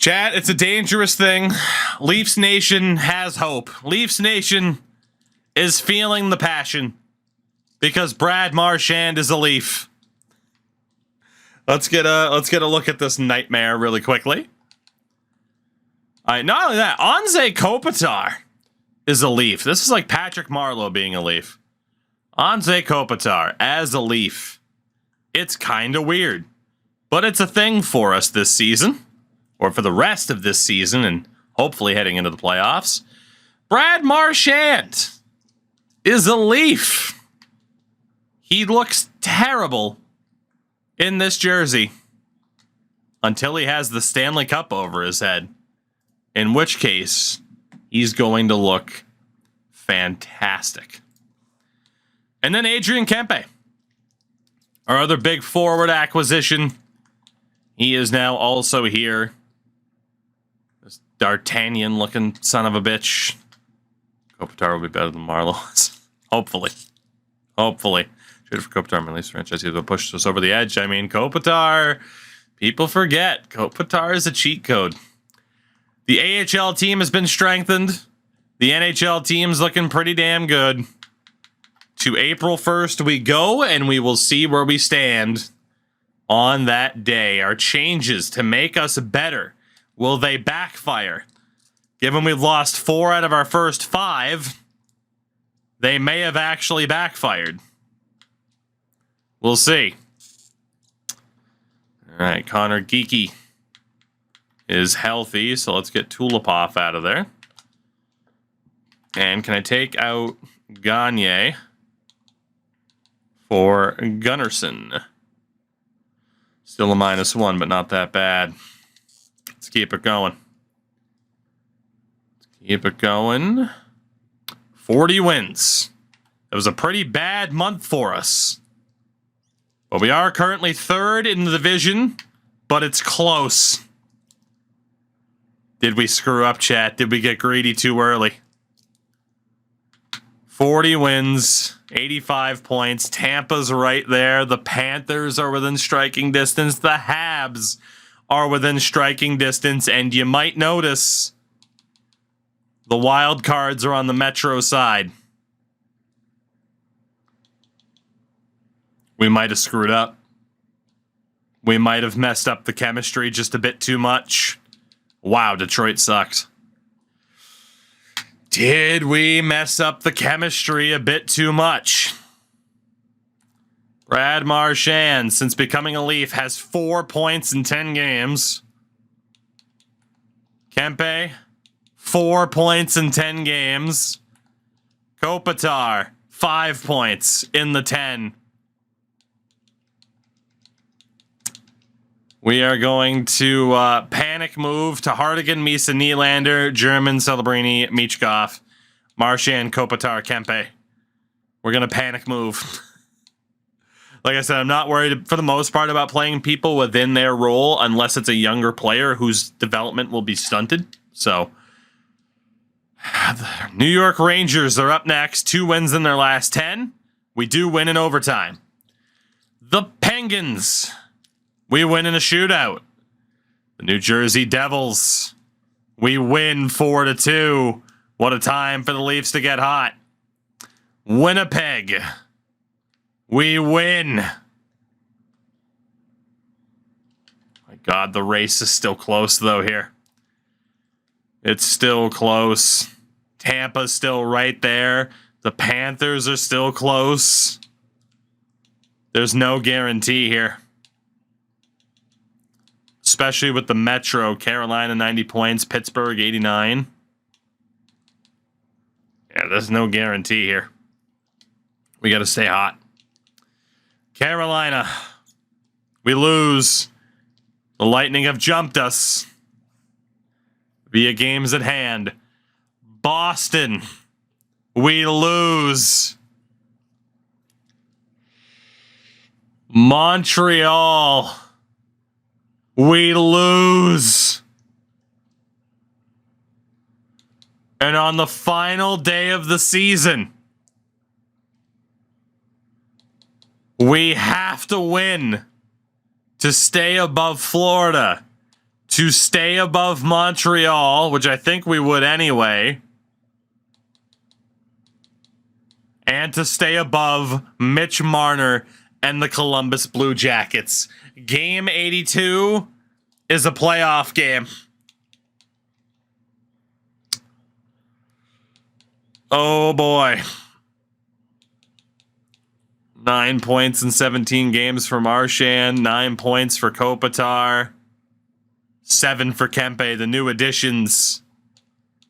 Chat, it's a dangerous thing. Leafs Nation has hope. Leafs Nation is feeling the passion because Brad Marchand is a Leaf. Let's get a look at this nightmare really quickly. All right, not only that, Anze Kopitar is a Leaf. This is like Patrick Marleau being a Leaf. Anze Kopitar as a Leaf. It's kind of weird, but it's a thing for us this season. Or for the rest of this season, and hopefully heading into the playoffs. Brad Marchand is a Leaf. He looks terrible in this jersey until he has the Stanley Cup over his head, in which case he's going to look fantastic. And then Adrian Kempe, our other big forward acquisition. He is now also here. D'Artagnan-looking son of a bitch. Kopitar will be better than Marleau. Hopefully. Traded for Kopitar, my Leafs franchise. He's going to push us over the edge. I mean, Kopitar, people forget. Kopitar is a cheat code. The AHL team has been strengthened. The NHL team's looking pretty damn good. To April 1st we go, and we will see where we stand on that day. Our changes to make us better. Will they backfire? Given we've lost 4 out of our first 5, they may have actually backfired. We'll see. All right, Connor Geeky is healthy, so let's get Tulipov out of there. And can I take out Gagne for Gunnarsson? Still a -1, but not that bad. Let's keep it going. 40 wins. It was a pretty bad month for us. But we are currently 3rd in the division, but it's close. Did we screw up, chat? Did we get greedy too early? 40 wins, 85 points. Tampa's right there. The Panthers are within striking distance. The Habs are within striking distance, and you might notice the wild cards are on the Metro side. We might have screwed up. We might have messed up the chemistry just a bit too much. Wow, Detroit sucks. Did we mess up the chemistry a bit too much? Brad Marchand, since becoming a Leaf, has 4 points in 10 games. Kempe, 4 points in 10 games. Kopitar, 5 points in the 10. We are going to panic move to Hardigan, Misa, Nylander, German, Celebrini, Michkov, Marchand, Kopitar, Kempe. We're going to panic move. Like I said, I'm not worried for the most part about playing people within their role unless it's a younger player whose development will be stunted. So, the New York Rangers are up next. 2 wins in their last 10. We do win in overtime. The Penguins. We win in a shootout. The New Jersey Devils. We win 4-2. What a time for the Leafs to get hot. Winnipeg. We win. My God, the race is still close, though, here. It's still close. Tampa's still right there. The Panthers are still close. There's no guarantee here. Especially with the Metro. Carolina, 90 points. Pittsburgh, 89. Yeah, there's no guarantee here. We got to stay hot. Carolina, we lose. The Lightning have jumped us via games at hand. Boston, we lose. Montreal, we lose. And on the final day of the season, we have to win to stay above Florida, to stay above Montreal, which I think we would anyway, and to stay above Mitch Marner and the Columbus Blue Jackets. Game 82 is a playoff game. Oh boy. 9 points in 17 games for Marchand, 9 points for Kopitar, 7 for Kempe. The new additions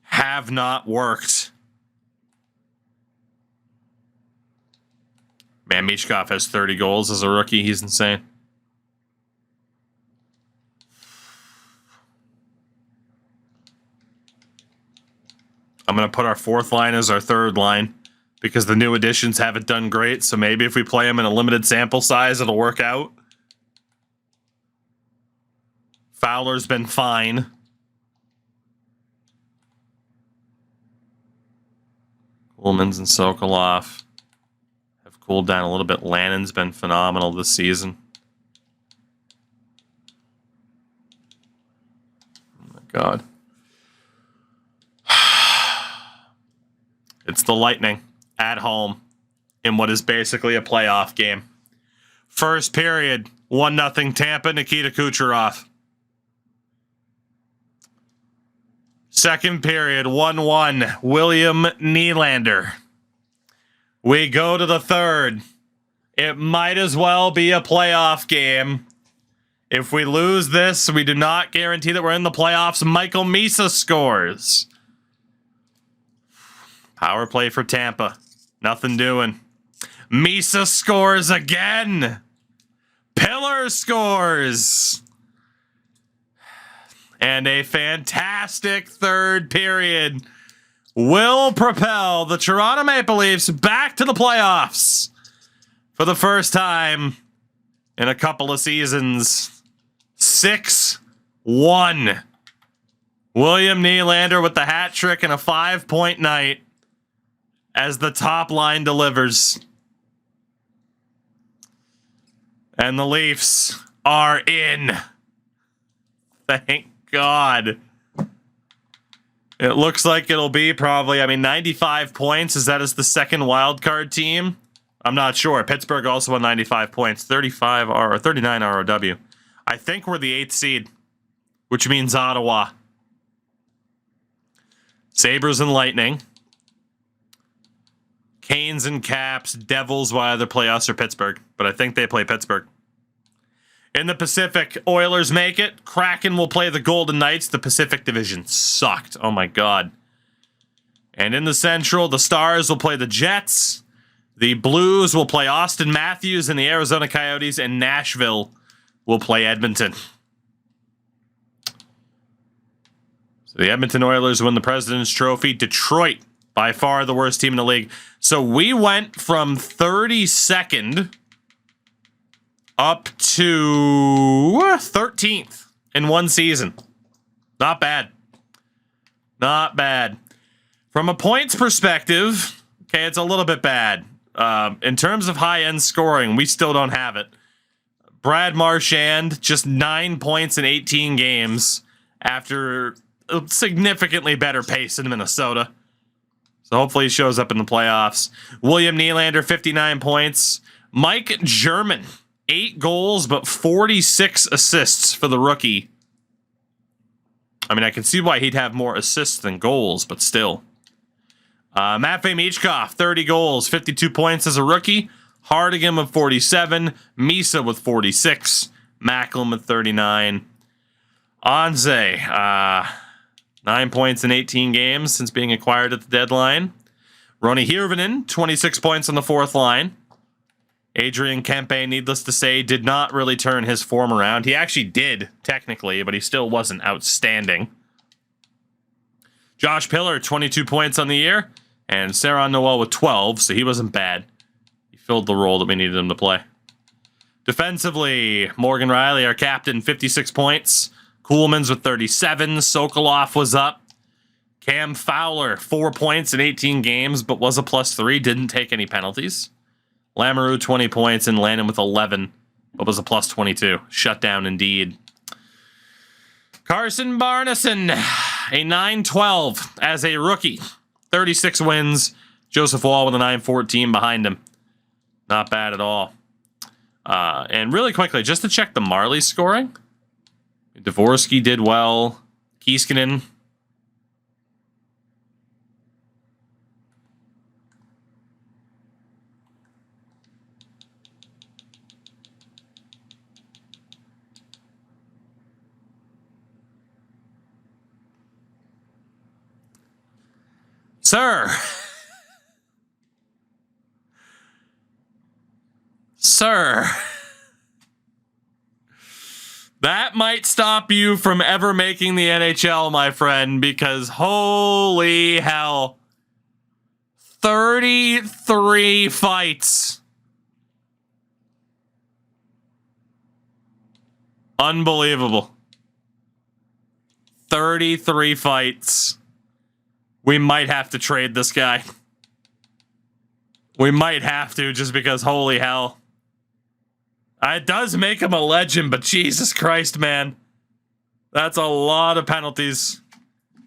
have not worked. Man, Michkov has 30 goals as a rookie. He's insane. I'm going to put our fourth line as our third line because the new additions haven't done great. So maybe if we play them in a limited sample size, it'll work out. Fowler's been fine. Ullmans and Sokolov have cooled down a little bit. Lannon's been phenomenal this season. Oh my God. It's the Lightning at home in what is basically a playoff game. First period, 1-0 Tampa, Nikita Kucherov. Second period, 1-1, William Nylander. We go to the third. It might as well be a playoff game. If we lose this, we do not guarantee that we're in the playoffs. Michael Misa scores. Power play for Tampa. Nothing doing. Misa scores again. Pillar scores. And a fantastic third period will propel the Toronto Maple Leafs back to the playoffs for the first time in a couple of seasons. 6-1. William Nylander with the hat trick and a 5-point night as the top line delivers. And the Leafs are in. Thank God. It looks like it'll be probably, 95 points. Is that as the second wild card team? I'm not sure. Pittsburgh also won 95 points. 35 or 39 ROW. I think we're the 8th seed, which means Ottawa. Sabres and Lightning. Canes and Caps. Devils will either play us or Pittsburgh, but I think they play Pittsburgh. In the Pacific, Oilers make it. Kraken will play the Golden Knights. The Pacific Division sucked. Oh my God. And in the Central, the Stars will play the Jets. The Blues will play Austin Matthews and the Arizona Coyotes. And Nashville will play Edmonton. So the Edmonton Oilers win the President's Trophy. Detroit, by far the worst team in the league. So we went from 32nd up to 13th in one season. Not bad. Not bad. From a points perspective, okay, it's a little bit bad. In terms of high-end scoring, we still don't have it. Brad Marchand, just 9 points in 18 games after a significantly better pace in Minnesota. So hopefully he shows up in the playoffs. William Nylander, 59 points. Mike German, 8 goals, but 46 assists for the rookie. I can see why he'd have more assists than goals, but still. Matvei Michkov, 30 goals, 52 points as a rookie. Hardigan with 47. Misa with 46. Macklin with 39. Anze, 9 points in 18 games since being acquired at the deadline. Roni Hirvonen, 26 points on the fourth line. Adrian Kempe, needless to say, did not really turn his form around. He actually did, technically, but he still wasn't outstanding. Josh Pillar, 22 points on the year. And Saron Noel with 12, so he wasn't bad. He filled the role that we needed him to play. Defensively, Morgan Riley, our captain, 56 points. Kuhlman's with 37. Sokolov was up. Cam Fowler, 4 points in 18 games, but was a +3. Didn't take any penalties. Lamoureux, 20 points, and Landon with 11, but was a +22. Shut down indeed. Carson Barneson, a 9-12 as a rookie. 36 wins. Joseph Wall with a 9-14 behind him. Not bad at all. And really quickly, just to check the Marley scoring. Dvorsky did well. Kieskinen. Sir. Sir. That might stop you from ever making the NHL, my friend, because holy hell. 33 fights. Unbelievable. 33 fights. We might have to trade this guy. We might have to, just because holy hell. It does make him a legend, but Jesus Christ, man. That's a lot of penalties.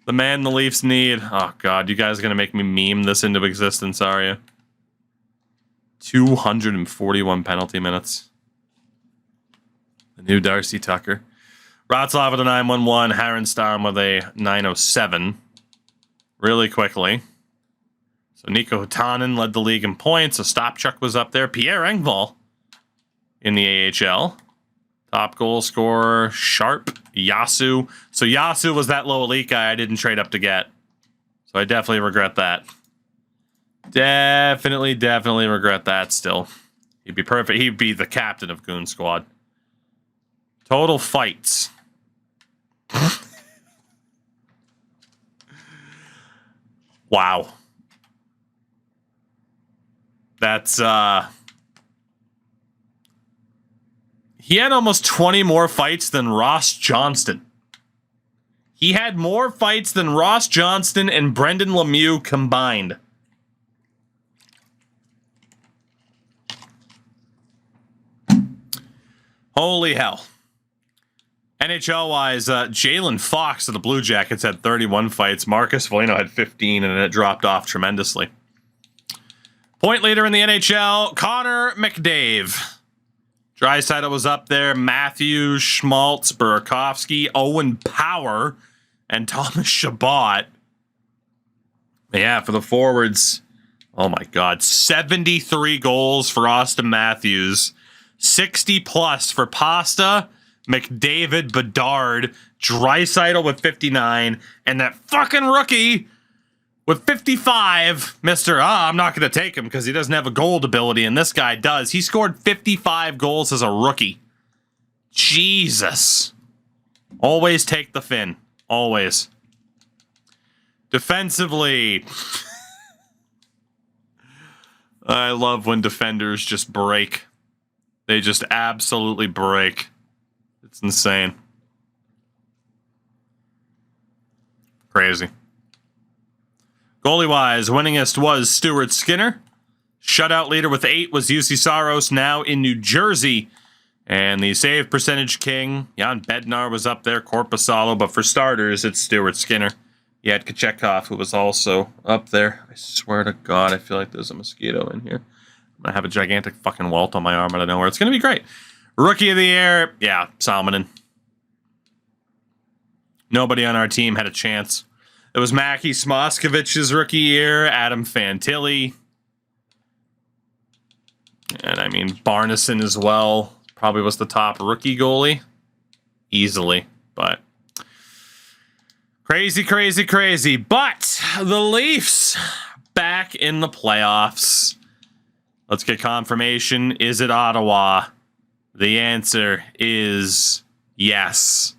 The man the Leafs need. Oh, God. You guys are going to make me meme this into existence, are you? 241 penalty minutes. The new Darcy Tucker. Ratzlaff with a 9-1-1. Harenstam with a 9-07. Really quickly. So Nico Hutanen led the league in points. Ostapchuk was up there. Pierre Engvall in the AHL. Top goal scorer, Sharp, Yasu. So Yasu was that low elite guy I didn't trade up to get. So I definitely regret that. Definitely regret that still. He'd be perfect. He'd be the captain of Goon Squad. Total fights. Wow. That's, he had almost 20 more fights than Ross Johnston. He had more fights than Ross Johnston and Brendan Lemieux combined. Holy hell. NHL-wise, Jalen Fox of the Blue Jackets had 31 fights. Marcus Foligno had 15, and it dropped off tremendously. Point leader in the NHL, Connor McDavid. Draisaitl was up there. Matthews, Schmaltz, Burakovsky, Owen Power, and Thomas Chabot. Yeah, for the forwards, oh my God, 73 goals for Austin Matthews. 60 plus for Pasta, McDavid, Bedard, Draisaitl with 59, and that fucking rookie with 55, I'm not going to take him because he doesn't have a gold ability, and this guy does. He scored 55 goals as a rookie. Jesus. Always take the Finn. Always. Defensively, I love when defenders just break. They just absolutely break. It's insane. Crazy. Goalie-wise, winningest was Stuart Skinner. Shutout leader with 8 was UC Saros, now in New Jersey. And the save percentage king, Jan Bednar, was up there, Korpisalo. But for starters, it's Stuart Skinner. You had Kochetkov, who was also up there. I swear to God, I feel like there's a mosquito in here. I'm going to have a gigantic fucking welt on my arm out of nowhere. It's going to be great. Rookie of the year, yeah, Salmonen. Nobody on our team had a chance. It was Mackie Smoskovich's rookie year, Adam Fantilli. And I mean, Barneson as well. Probably was the top rookie goalie. Easily, but crazy, crazy, crazy. But the Leafs back in the playoffs. Let's get confirmation. Is it Ottawa? The answer is yes.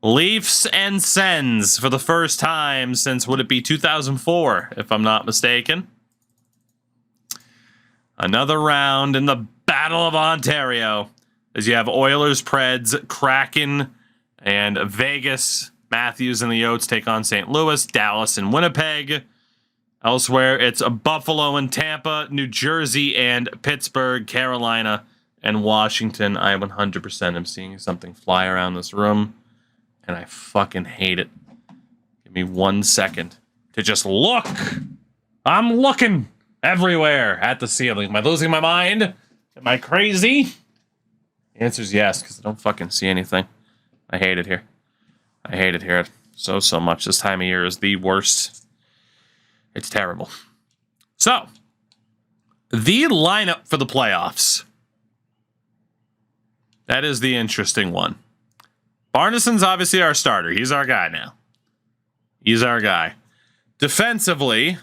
Leafs and Sens for the first time since, would it be 2004, if I'm not mistaken? Another round in the Battle of Ontario, as you have Oilers, Preds, Kraken, and Vegas. Matthews and the Yotes take on St. Louis, Dallas, and Winnipeg. Elsewhere, it's Buffalo and Tampa, New Jersey and Pittsburgh, Carolina and Washington. I 100% am seeing something fly around this room. and I fucking hate it. Give me 1 second to just look. I'm looking everywhere at the ceiling. Am I losing my mind? Am I crazy? The answer is yes, because I don't fucking see anything. I hate it here. I hate it here so much. This time of year is the worst. It's terrible. So, the lineup for the playoffs. That is the interesting one. Barneson's obviously our starter. He's our guy now. He's our guy. Defensively,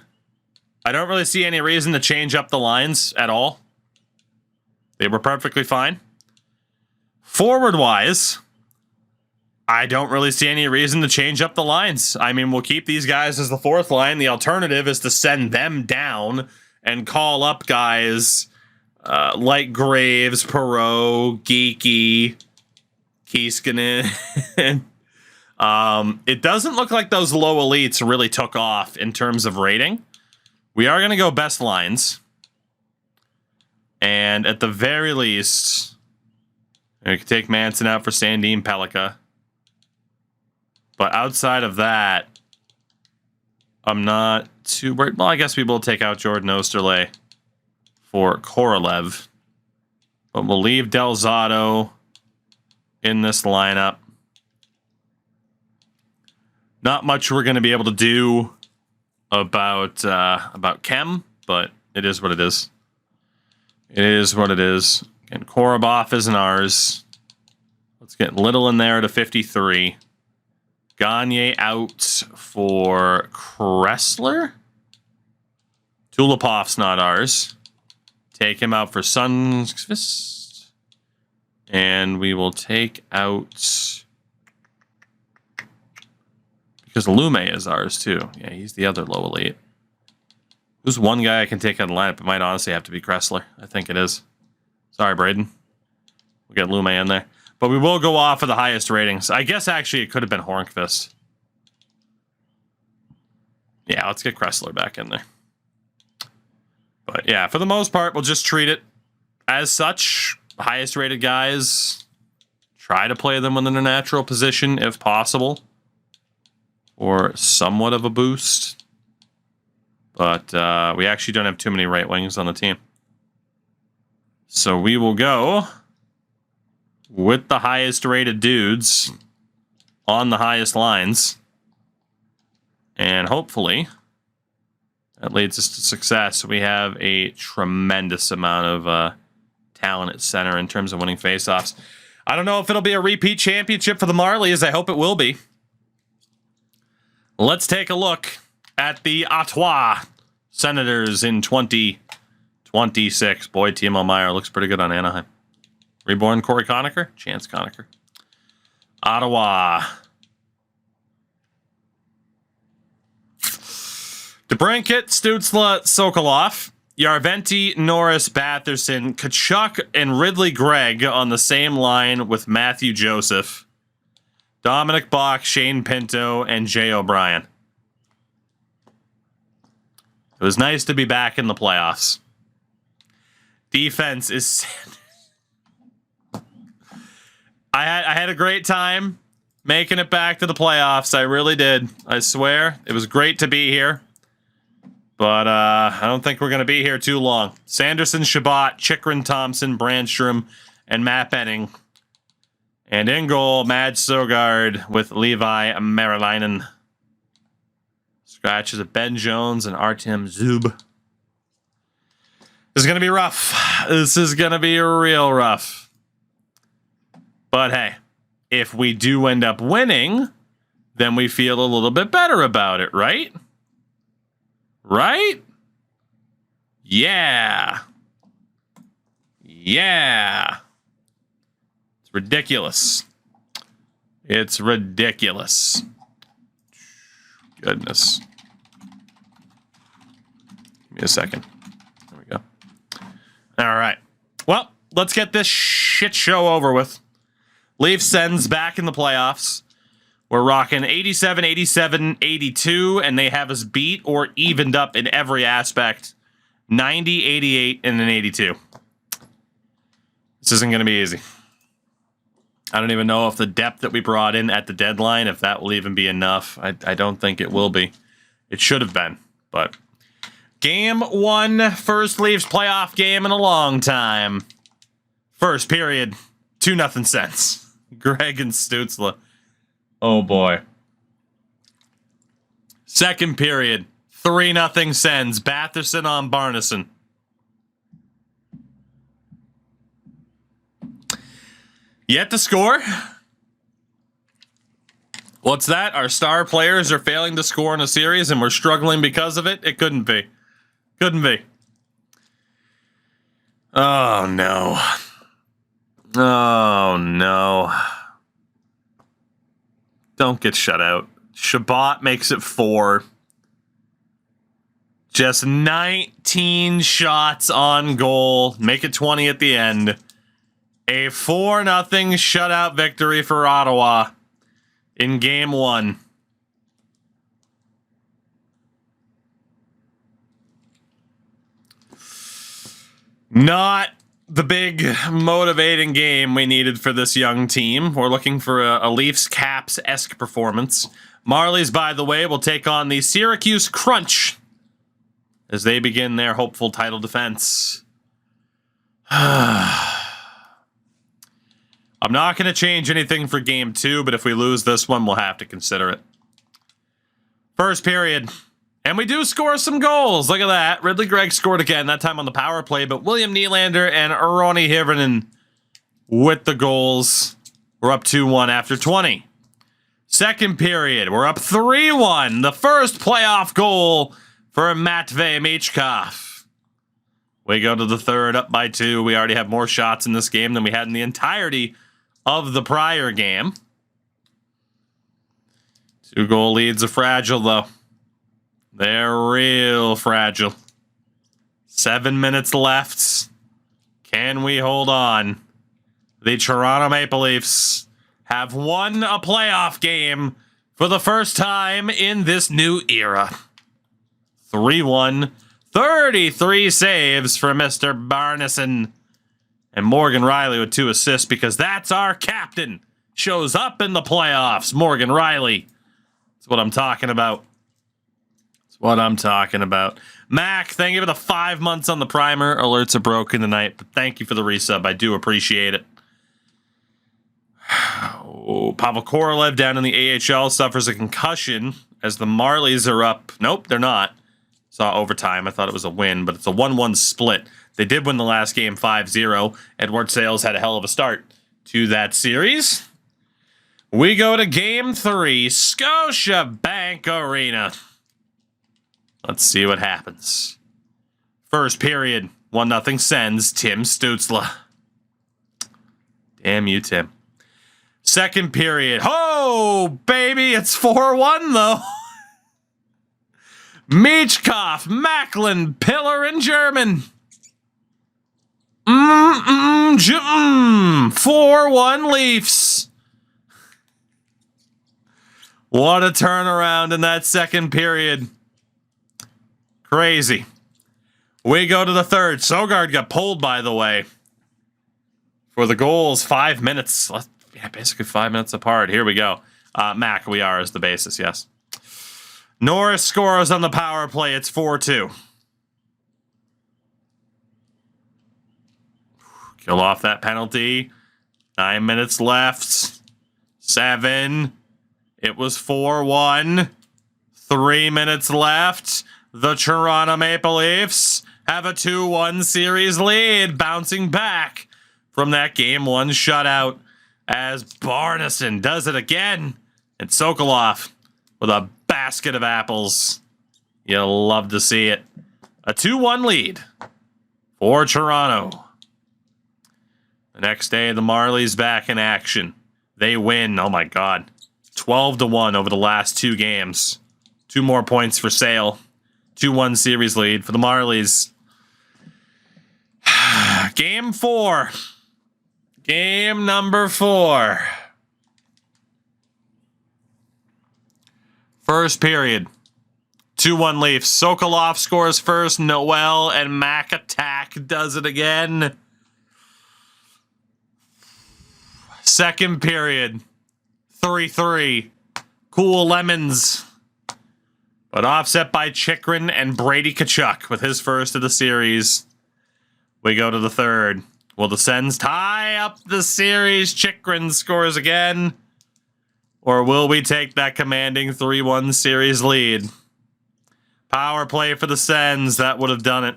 I don't really see any reason to change up the lines at all. They were perfectly fine. Forward-wise, I don't really see any reason to change up the lines. I mean, we'll keep these guys as the fourth line. The alternative is to send them down and call up guys like Graves, Perreault, Geeky, Kiiskanen. It doesn't look like those low elites really took off in terms of rating. We are going to go best lines. And at the very least, we can take Manson out for Sandin Pellikka. But outside of that, I'm not too worried. Well, I guess we will take out Jordan Osterley for Korolev. But we'll leave Delzato in this lineup. Not much we're going to be able to do about Chem, but it is what it is. It is what it is. And Korobov isn't ours. Let's get Little in there at a 53. Gagne out for Kressler. Tulipov's not ours. Take him out for Sundqvist. And we will take out... because Lume is ours, too. Yeah, he's the other low elite. Who's one guy I can take out of the lineup? It might honestly have to be Kressler. I think it is. Sorry, Braden. We'll get Lume in there. But we will go off of the highest ratings. I guess, actually, it could have been Hornqvist. Yeah, let's get Kressler back in there. But, yeah, for the most part, we'll just treat it as such. Highest rated guys, try to play them within a natural position, if possible. Or somewhat of a boost. But we actually don't have too many right wings on the team. So we will go with the highest rated dudes on the highest lines. And hopefully that leads us to success. We have a tremendous amount of talent at center in terms of winning faceoffs. I don't know if it'll be a repeat championship for the Marlies. I hope it will be. Let's take a look at the Ottawa Senators in 2026. Boy, Timo Meier looks pretty good on Anaheim. Reborn Corey Conacher? Chance Conacher. Ottawa. DeBrincat, Stützle, Sokolov, Yarventi, Norris, Batherson, Kachuk, and Ridley Gregg on the same line with Matthew Joseph. Dominic Bach, Shane Pinto, and Jay O'Brien. It was nice to be back in the playoffs. Defense is... I had a great time making it back to the playoffs. I really did. I swear. It was great to be here. But I don't think we're going to be here too long. Sanderson, Shabbat, Chikrin, Thompson, Brandstrom, and Matt Benning. And in goal, Madge Sogard with Levi Marilainen. Scratches of Ben Jones and Artem Zub. This is going to be rough. This is going to be real rough. But hey, if we do end up winning, then we feel a little bit better about it, right? Right? Yeah. Yeah. It's ridiculous. It's ridiculous. Goodness. Give me a second. There we go. All right. Well, let's get this shit show over with. Leafs Sens back in the playoffs. We're rocking 87, 87, 82, and they have us beat or evened up in every aspect. 90, 88, and an 82. This isn't going to be easy. I don't even know if the depth that we brought in at the deadline, if that will even be enough. I don't think it will be. It should have been, but Game 1, first Leafs playoff game in a long time. First period, 2-0 Sens. Greg and Stützle. Oh boy. Second period, 3-0 Sens. Batherson on Barneson. Yet to score. What's that? Our star players are failing to score in a series and we're struggling because of it? It couldn't be. Couldn't be. Oh, no. Oh, no. Don't get shut out. Shabbat makes it 4. Just 19 shots on goal. Make it 20 at the end. A 4-0 shutout victory for Ottawa in Game 1. Not the big motivating game we needed for this young team. We're looking for a Leafs Caps-esque performance. Marlies, by the way, will take on the Syracuse Crunch as they begin their hopeful title defense. I'm not going to change anything for Game 2, but if we lose this one, we'll have to consider it. First period. And we do score some goals. Look at that. Ridley Gregg scored again, that time on the power play, but William Nylander and Ronnie Hirvonen with the goals. We're up 2-1 after 20. Second period, we're up 3-1. The first playoff goal for Matvei Michkov. We go to the third, up by 2. We already have more shots in this game than we had in the entirety of the prior game. 2-goal leads are fragile, though. They're real fragile. 7 minutes left. Can we hold on? The Toronto Maple Leafs have won a playoff game for the first time in this new era. 3-1. 33 saves for Mr. Barneson. And Morgan Riley with 2 assists because that's our captain. Shows up in the playoffs. Morgan Riley. That's what I'm talking about. What I'm talking about. Mac, thank you for the 5 months on the primer. Alerts are broken tonight, but thank you for the resub. I do appreciate it. Oh, Pavel Korolev down in the AHL suffers a concussion as the Marlies are up. Nope, they're not. Saw overtime. I thought it was a win, but it's a 1-1 split. They did win the last game 5-0. Edward Sales had a hell of a start to that series. We go to Game 3, Scotiabank Arena. Let's see what happens. First period, 1-0 Sens, Tim Stützle. Damn you, Tim. Second period, oh, baby, it's 4-1, though. Michkov, Macklin, Pillar, and German. 4-1 Leafs. What a turnaround in that second period. Crazy. We go to the third. Sogard got pulled, by the way, for the goals. 5 minutes. Yeah, basically 5 minutes apart. Here we go. Mac, we are as the basis, yes. Norris scores on the power play. It's 4-2. Kill off that penalty. 9 minutes left. 7. It was 4-1. 3 minutes left. The Toronto Maple Leafs have a 2-1 series lead, bouncing back from that Game 1 shutout as Barneson does it again. And Sokolov with a basket of apples. You'll love to see it. A 2-1 lead for Toronto. The next day, the Marlies back in action. They win, oh my God, 12-1 over the last 2 games. 2 more points for Sale. 2-1 series lead for the Marlies. Game 4. Game number 4. First period. 2-1 Leafs. Sokolov scores first. Noel and Mac attack does it again. Second period. 3-3. Cool Lemons. But offset by Chychrun and Brady Tkachuk with his first of the series. We go to the third. Will the Sens tie up the series? Chychrun scores again. Or will we take that commanding 3-1 series lead? Power play for the Sens. That would have done it.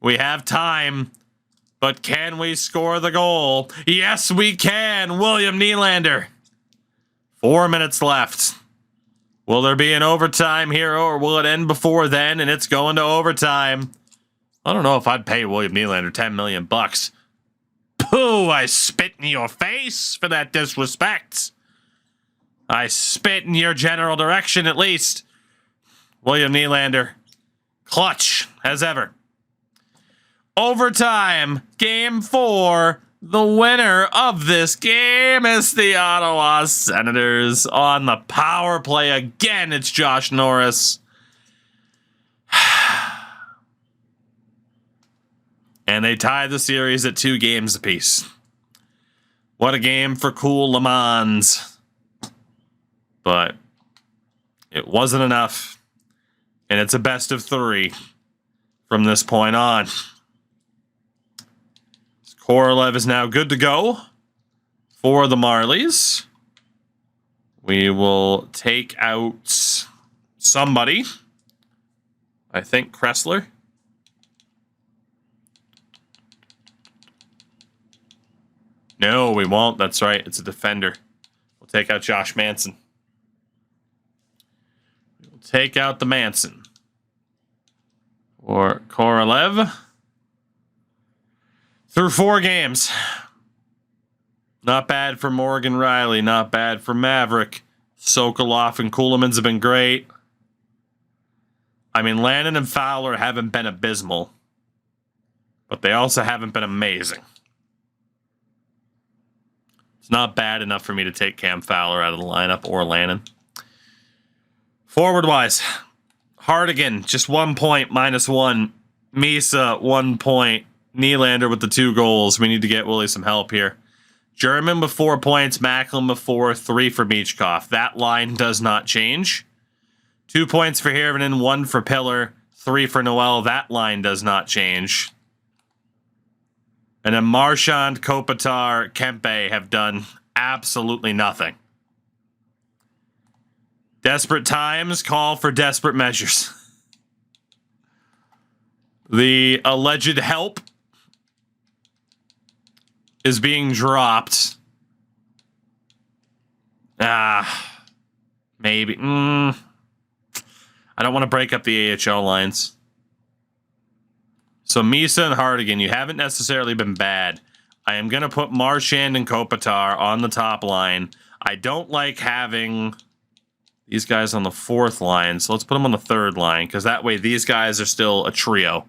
We have time. But can we score the goal? Yes, we can. William Nylander. 4 minutes left. Will there be an overtime here, or will it end before then and it's going to overtime? I don't know if I'd pay William Nylander $10 million. Pooh, I spit in your face for that disrespect. I spit in your general direction, at least. William Nylander. Clutch, as ever. Overtime, game 4. The winner of this game is the Ottawa Senators. On the power play again, it's Josh Norris. And they tie the series at 2 games apiece. What a game for cool Le Mans. But it wasn't enough. And it's a best of 3 from this point on. Korolev is now good to go for the Marlies. We will take out somebody. I think Kressler. No, we won't. That's right. It's a defender. We'll take out Josh Manson. We'll take out the Manson. Or Korolev. Through 4 games. Not bad for Morgan Riley. Not bad for Maverick. Sokolov and Kuhlmans have been great. I mean, Lannon and Fowler haven't been abysmal. But they also haven't been amazing. It's not bad enough for me to take Cam Fowler out of the lineup or Lannon. Forward-wise. Hardigan, just 1 point, -1. Misa, 1 point. Nylander with the 2 goals. We need to get Willie some help here. German with 4 points. Macklin with 4. 3 for Michkov. That line does not change. 2 points for Hirvonen. 1 for Pillar. 3 for Noel. That line does not change. And then Marchand, Kopitar, Kempe have done absolutely nothing. Desperate times call for desperate measures. The alleged help is being dropped. Maybe. I don't want to break up the AHL lines. So Misa and Hardigan, you haven't necessarily been bad. I am going to put Marchand and Kopitar on the top line. I don't like having these guys on the 4th line, so let's put them on the 3rd line, because that way these guys are still a trio.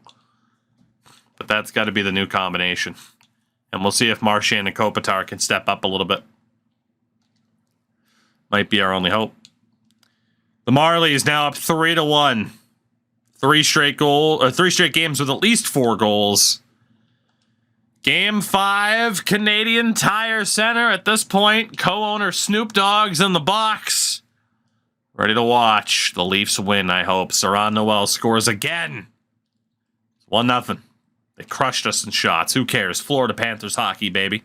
But that's got to be the new combination. And we'll see if Marchand and Kopitar can step up a little bit. Might be our only hope. The Marlies now up 3-1. 3 straight games with at least 4 goals. Game 5, Canadian Tire Center. At this point, co-owner Snoop Dogg's in the box. Ready to watch. The Leafs win, I hope. Saran Noel scores again. 1-0. They crushed us in shots. Who cares? Florida Panthers hockey, baby.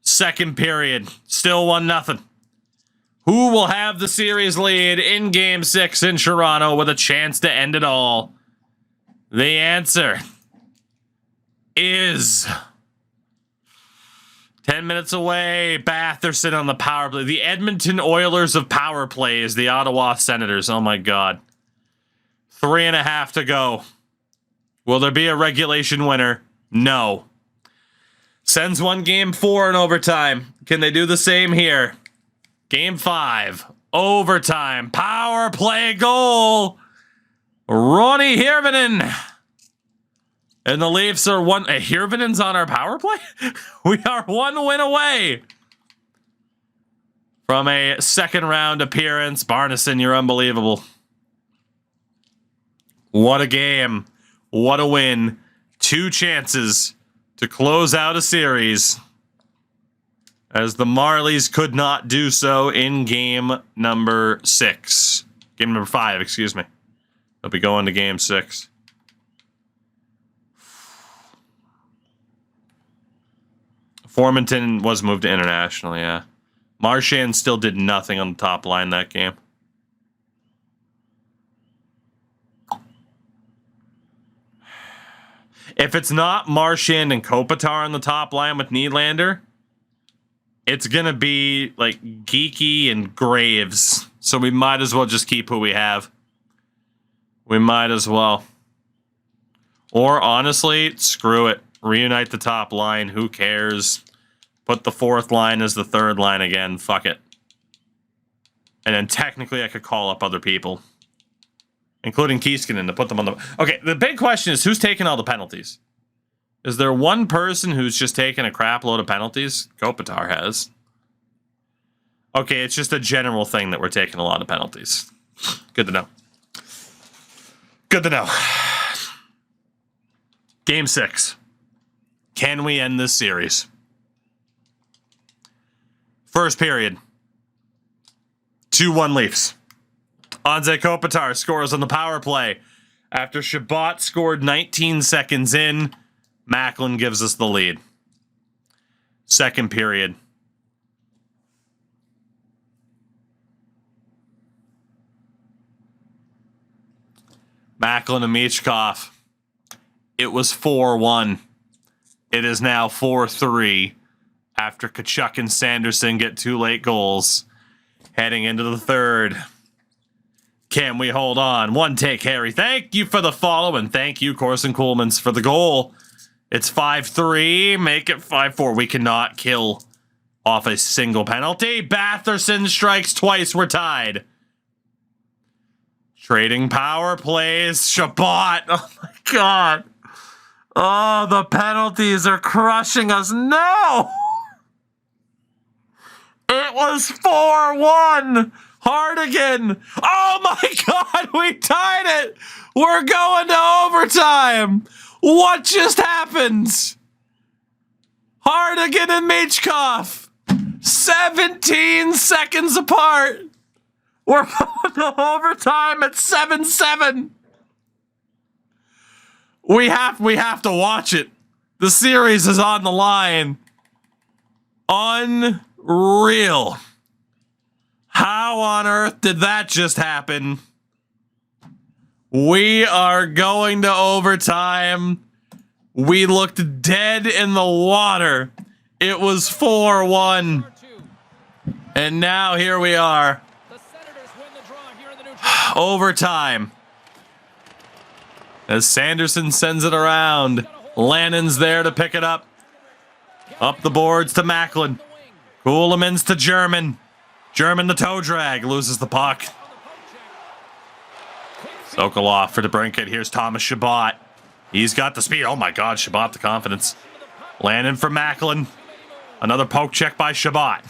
Second period. Still 1-0. Who will have the series lead in Game 6 in Toronto with a chance to end it all? The answer is 10 minutes away. Batherson on the power play. The Edmonton Oilers of power play is the Ottawa Senators. Oh, my God. 3.5 to go. Will there be a regulation winner? No. Sens won Game 4 in overtime. Can they do the same here? Game 5. Overtime. Power play goal. Ronnie Hirvonen. And the Leafs are one. Hirvonen's on our power play? We are 1 win away from a 2nd round appearance. Barneson, you're unbelievable. What a game. What a win. 2 chances to close out a series. as the Marlies could not do so in game number 6. Game number 5, excuse me. They'll be going to game 6. Formanton was moved to international, yeah. Marchand still did nothing on the top line that game. If it's not Marchand and Kopitar on the top line with Nylander, it's going to be like Geeky and Graves. So we might as well just keep who we have. We might as well. Or honestly, screw it. Reunite the top line. Who cares? Put the 4th line as the 3rd line again. Fuck it. And then technically I could call up other people. Including Kieskinen to put them on the... Okay, the big question is who's taking all the penalties? Is there one person who's just taking a crap load of penalties? Kopitar has. Okay, it's just a general thing that we're taking a lot of penalties. Good to know. Good to know. Game 6. Can we end this series? First period. 2-1 Leafs. Anze Kopitar scores on the power play. After Shabbat scored 19 seconds in, Macklin gives us the lead. Second period. Macklin and Michkov. It was 4-1. It is now 4-3 after Tkachuk and Sanderson get 2 late goals. Heading into the third. Can we hold on? One take, Harry. Thank you for the follow, and thank you, Corson Coolmans, for the goal. It's 5-3. Make it 5-4. We cannot kill off a single penalty. Batherson strikes twice. We're tied. Trading power plays. Shabbat. Oh, my God. Oh, the penalties are crushing us. No! It was 4-1. Hardigan. Oh my God, we tied it. We're going to overtime. What just happened? Hardigan and Michkov. 17 seconds apart. We're going to overtime at 7-7. We have to watch it. The series is on the line. Unreal. How on earth did that just happen? We are going to overtime. We looked dead in the water. It was 4-1. And now here we are. Overtime. As Sanderson sends it around. Lannon's there to pick it up. Up the boards to Macklin. Coolemans to German. German the toe drag. Loses the puck. Sokolov for DeBrincat. Here's Thomas Shabbat. He's got the speed. Oh my God, Shabbat the confidence. Lannon for Macklin. Another poke check by Shabbat.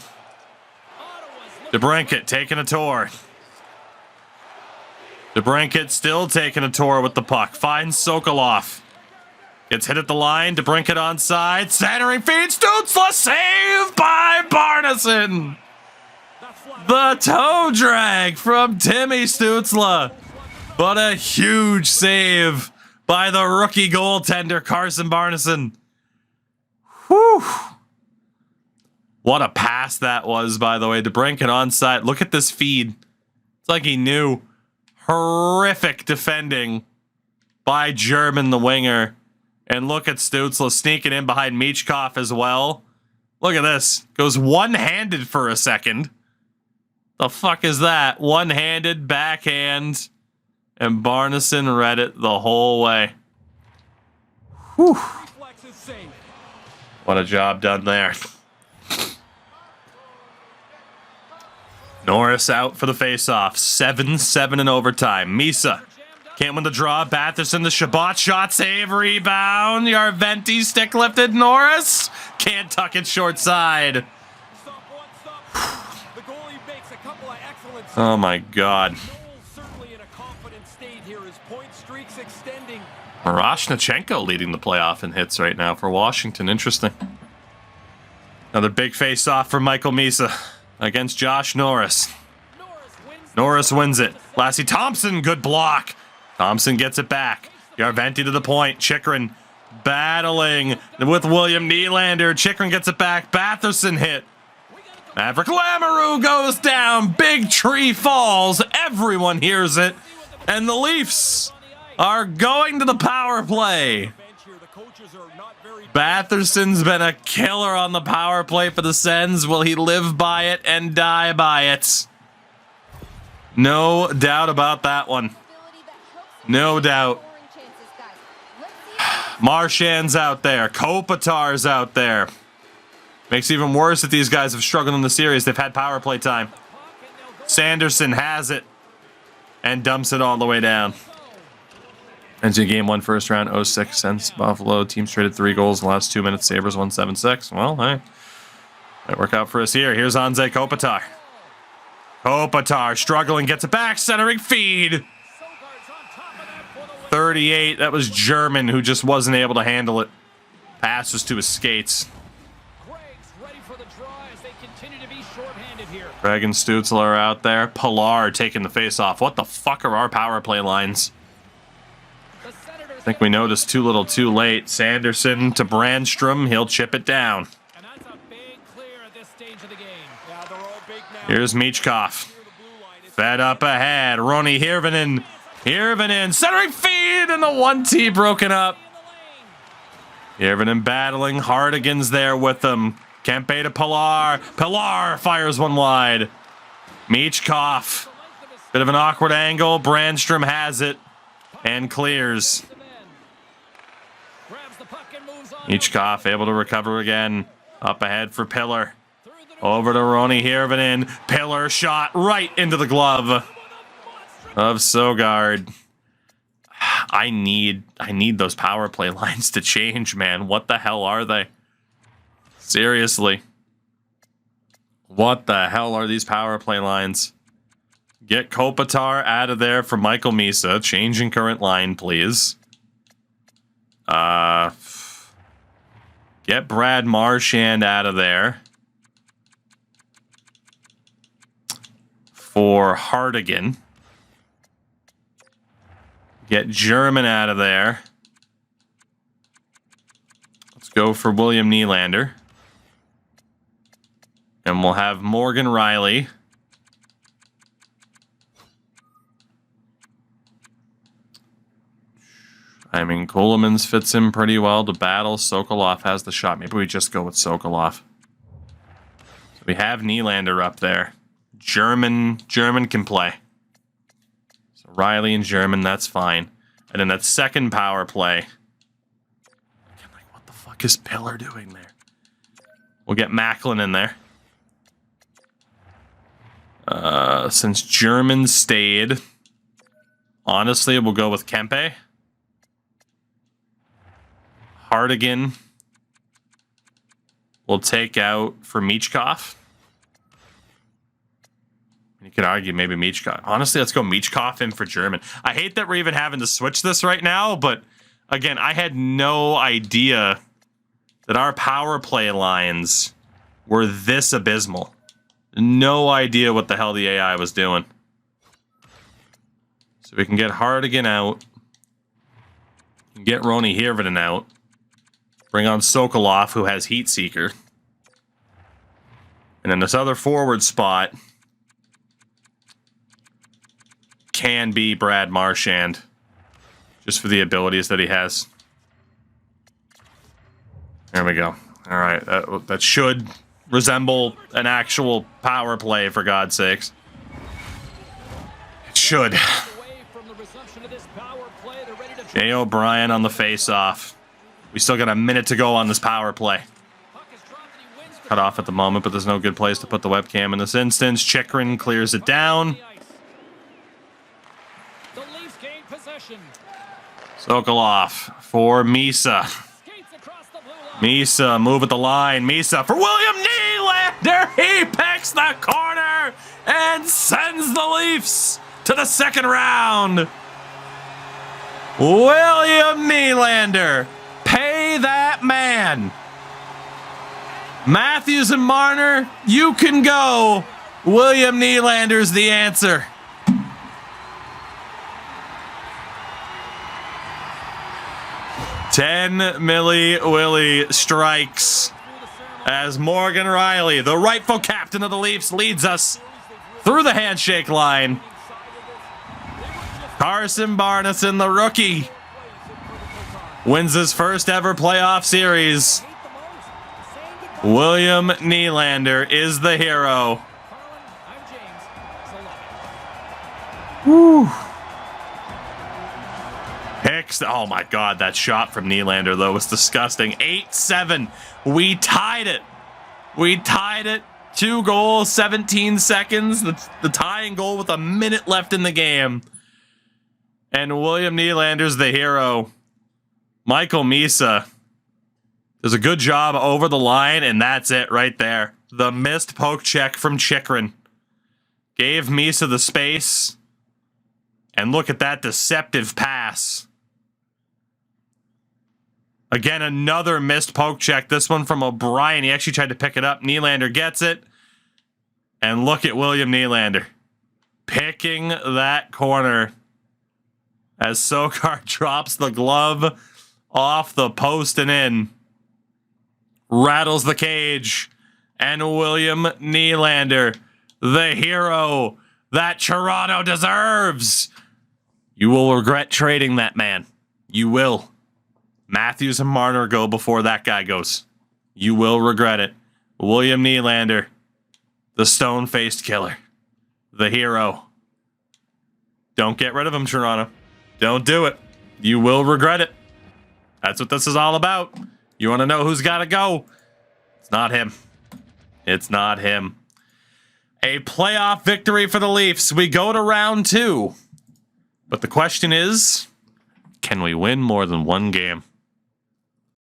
DeBrincat taking a tour. DeBrincat still taking a tour with the puck. Finds Sokolov. Gets hit at the line. DeBrincat onside. Centering feed. Stützle. Saved by Barneson. The toe drag from Timmy Stützle. But a huge save by the rookie goaltender, Carson Barneson. Whew. What a pass that was, by the way. DeBrincat onside. Look at this feed. It's like he knew. Horrific defending by German, the winger. And look at Stützle sneaking in behind Michkov as well. Look at this. Goes one-handed for a second. The fuck is that? One-handed, backhand. And Barneson read it the whole way. Whew. What a job done there. Norris out for the faceoff. 7-7 in overtime. Misa can't win the draw. Batherson, the Shabbat shot, save, rebound. Yarventi stick lifted. Norris can't tuck it short side. Oh my God. Marashnachenko leading the playoff in hits right now for Washington. Interesting. Another big face-off for Michael Misa against Josh Norris. Norris wins it. Lassie Thompson, good block. Thompson gets it back. Yarventi to the point. Chikrin battling with William Nylander. Chikrin gets it back. Batherson hit. Maverick Lamoureux goes down. Big tree falls. Everyone hears it. And the Leafs are going to the power play. Batherson's been a killer on the power play for the Sens. Will he live by it and die by it? No doubt about that one. No doubt. Marchand's out there. Kopitar's out there. Makes it even worse that these guys have struggled in the series. They've had power play time. Sanderson has it and dumps it all the way down. Into game 1 first round, 06 Sens Buffalo. Teams traded 3 goals in the last 2 minutes. Sabres won 7-6. Well, hey. Might work out for us here. Here's Anze Kopitar. Kopitar struggling, gets it back, centering feed. 38, that was German who just wasn't able to handle it. Pass was to his skates. Craig and Stützle are out there. Pilar taking the face off. What the fuck are our power play lines? I think we noticed too little too late. Sanderson to Brandstrom. He'll chip it down. Here's Michkov. Fed up ahead. Roni Hirvonen. Hirvonen centering feed and the 1T broken up. Hirvonen battling. Hardigan's there with him. Kempe to Pilar. Pilar fires one wide. Michkov. Bit of an awkward angle. Brandstrom has it and clears. Michkov able to recover again. Up ahead for Pillar. Over to Roni Hirvonen. Pillar shot right into the glove of Sogard. I need those power play lines to change, man. What the hell are they? Seriously. What the hell are these power play lines? Get Kopitar out of there for Michael Misa. Changing current line, please. Get Brad Marchand out of there. For Hardigan. Get German out of there. Let's go for William Nylander. And we'll have Morgan Riley. I mean, Coleman's fits in pretty well to battle. Sokolov has the shot. Maybe we just go with Sokolov. So we have Nylander up there. German can play. So Riley and German, that's fine. And then that second power play. Again, like, what the fuck is Pillar doing there? We'll get Macklin in there. Since German stayed, honestly, we'll go with Kempe. Hardigan we'll take out for Michkov. You could argue maybe Michkov. Honestly, let's go Michkov in for German. I hate that we're even having to switch this right now, but again, I had no idea that our power play lines were this abysmal. No idea what the hell the AI was doing. So we can get Hardigan out. Get Roni Hirvonen out. Bring on Sokolov, who has Heat Seeker. And then this other forward spot can be Brad Marchand. Just for the abilities that he has. There we go. All right. That should resemble an actual power play, for God's sakes. It should. Jay O'Brien on the face-off. We still got a minute to go on this power play. Cut off at the moment, but there's no good place to put the webcam in this instance. Chikrin clears it down. Sokolov for Misa. Misa, move at the line. Misa for William Nylander. He picks the corner and sends the Leafs to the second round. William Nylander, pay that man. Matthews and Marner, you can go. William Nylander's the answer. $10 Milli Willie strikes as Morgan Riley, the rightful captain of the Leafs, leads us through the handshake line. Carson Barneson, the rookie, wins his first ever playoff series. William Nylander is the hero. Woo. Hicks, oh my God, that shot from Nylander though was disgusting. 8-7, we tied it. We tied it, 2 goals, 17 seconds, the tying goal with a minute left in the game. And William Nylander's the hero. Michael Misa does a good job over the line, and that's it right there. The missed poke check from Chychrun gave Misa the space. And look at that deceptive pass. Again, another missed poke check. This one from O'Brien. He actually tried to pick it up. Nylander gets it. And look at William Nylander picking that corner as Sokar drops the glove off the post and in. Rattles the cage. And William Nylander, the hero that Toronto deserves. You will regret trading that man. You will. Matthews and Marner go before that guy goes. You will regret it. William Nylander, the stone-faced killer, the hero. Don't get rid of him, Toronto. Don't do it. You will regret it. That's what this is all about. You want to know who's got to go? It's not him. It's not him. A playoff victory for the Leafs. We go to round 2. But the question is, can we win more than one game?